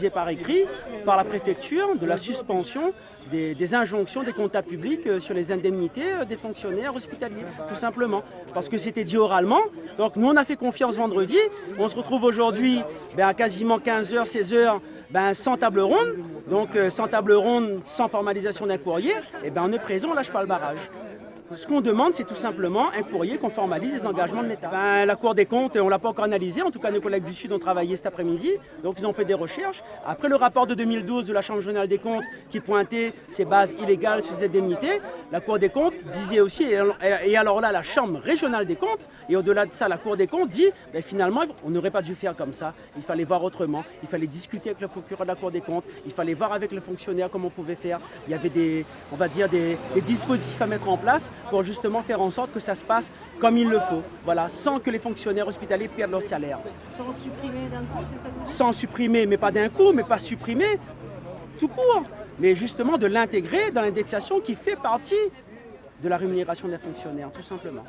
Par écrit, par la préfecture, de la suspension des injonctions des comptables publics sur les indemnités des fonctionnaires hospitaliers, tout simplement. Parce que c'était dit oralement. Donc nous, on a fait confiance vendredi. On se retrouve aujourd'hui à quasiment 15h, 16h, sans table ronde. Donc sans table ronde, sans formalisation d'un courrier, et on est présent, on ne lâche pas le barrage. Ce qu'on demande, c'est tout simplement un courrier qu'on formalise les engagements de l'État. La Cour des comptes, on ne l'a pas encore analysé. En tout cas, nos collègues du Sud ont travaillé cet après-midi. Donc, ils ont fait des recherches. Après le rapport de 2012 de la Chambre régionale des comptes qui pointait ces bases illégales sur ces indemnités, la Cour des comptes disait aussi, et alors là, la Chambre régionale des comptes, et au-delà de ça, la Cour des comptes dit, finalement, on n'aurait pas dû faire comme ça. Il fallait voir autrement. Il fallait discuter avec le procureur de la Cour des comptes. Il fallait voir avec le fonctionnaire comment on pouvait faire. Il y avait des dispositifs à mettre en place pour justement faire en sorte que ça se passe comme il le faut, voilà, sans que les fonctionnaires hospitaliers perdent leur salaire. Sans supprimer d'un coup, c'est ça que vous dites ? Sans supprimer, mais pas d'un coup, mais pas supprimer tout court, mais justement de l'intégrer dans l'indexation qui fait partie de la rémunération des fonctionnaires, tout simplement.